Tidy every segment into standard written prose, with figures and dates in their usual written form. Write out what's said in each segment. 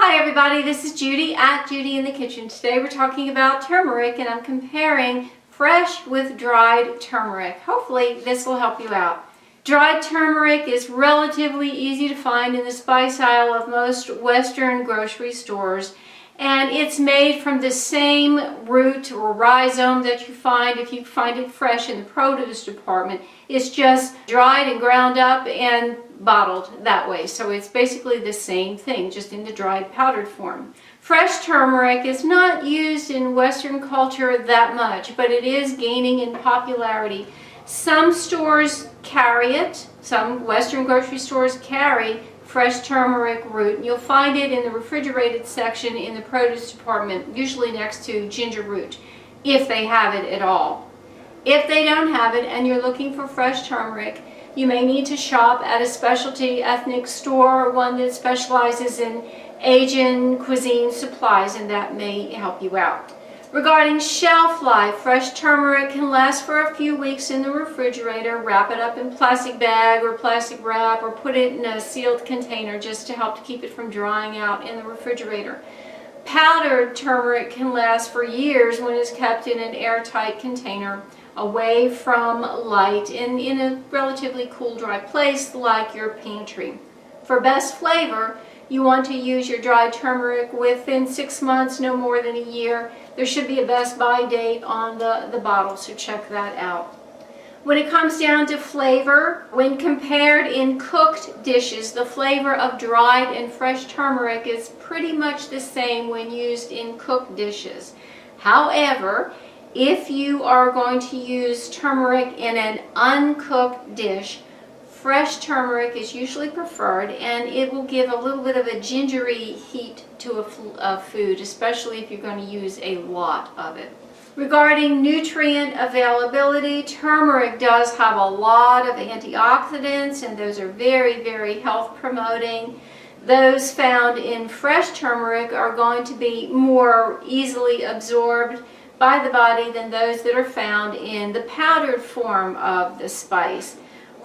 Hi everybody, this is Judy at Judy in the Kitchen. Today we're talking about turmeric and I'm comparing fresh with dried turmeric. Hopefully this will help you out. Dried turmeric is relatively easy to find in the spice aisle of most Western grocery stores, and it's made from the same root or rhizome that you find if you find it fresh in the produce department. It's just dried and ground up and bottled that way. So it's basically the same thing, just in the dried powdered form. Fresh turmeric is not used in Western culture that much, but it is gaining in popularity. Some stores carry it. Some Western grocery stores carry fresh turmeric root. And you'll find it in the refrigerated section in the produce department, usually next to ginger root, if they have it at all. If they don't have it and you're looking for fresh turmeric, you may need to shop at a specialty ethnic store, one that specializes in Asian cuisine supplies, and that may help you out. Regarding shelf life, fresh turmeric can last for a few weeks in the refrigerator. Wrap it up in plastic bag or plastic wrap, or put it in a sealed container just to help to keep it from drying out in the refrigerator. Powdered turmeric can last for years when it's kept in an airtight container, away from light and in a relatively cool, dry place like your pantry. For best flavor, you want to use your dried turmeric within 6 months, no more than a year. There should be a best by date on the bottle, so check that out. When it comes down to flavor, when compared in cooked dishes, the flavor of dried and fresh turmeric is pretty much the same when used in cooked dishes. However, if you are going to use turmeric in an uncooked dish, fresh turmeric is usually preferred, and it will give a little bit of a gingery heat to a food, especially if you're going to use a lot of it. Regarding nutrient availability, turmeric does have a lot of antioxidants, and those are very, very health promoting. Those found in fresh turmeric are going to be more easily absorbed by the body than those that are found in the powdered form of the spice.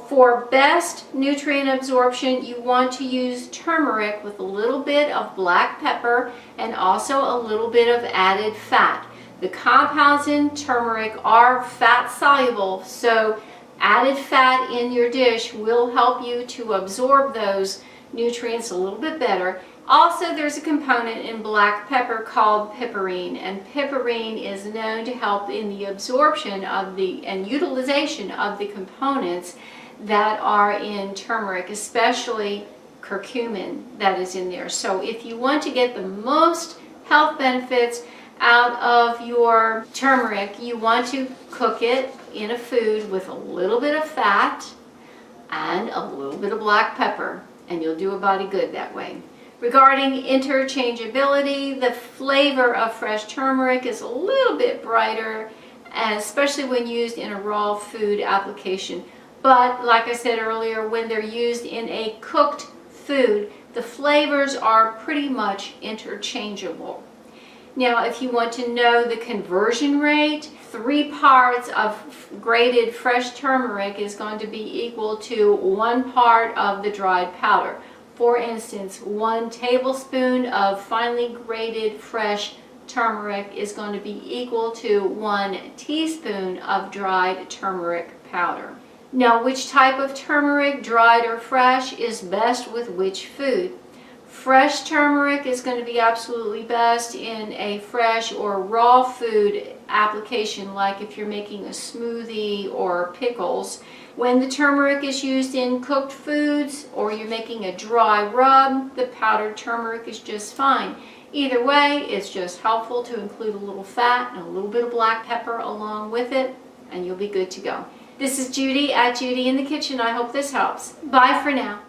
For best nutrient absorption, you want to use turmeric with a little bit of black pepper and also a little bit of added fat. The compounds in turmeric are fat soluble, so added fat in your dish will help you to absorb those nutrients a little bit better. Also, there's a component in black pepper called piperine, and piperine is known to help in the absorption of and utilization of the components that are in turmeric, especially curcumin that is in there. So if you want to get the most health benefits out of your turmeric, you want to cook it in a food with a little bit of fat and a little bit of black pepper, and you'll do a body good that way. Regarding interchangeability, the flavor of fresh turmeric is a little bit brighter, and especially when used in a raw food application. But like I said earlier, when they're used in a cooked food, the flavors are pretty much interchangeable. Now, if you want to know the conversion rate, 3 parts of grated fresh turmeric is going to be equal to 1 part of the dried powder. For instance, 1 tablespoon of finely grated fresh turmeric is going to be equal to 1 teaspoon of dried turmeric powder. Now, which type of turmeric, dried or fresh, is best with which food? Fresh turmeric is going to be absolutely best in a fresh or raw food application, like if you're making a smoothie or pickles. When the turmeric is used in cooked foods or you're making a dry rub, the powdered turmeric is just fine. Either way, it's just helpful to include a little fat and a little bit of black pepper along with it, and you'll be good to go. This is Judy at Judy in the Kitchen. I hope this helps. Bye for now.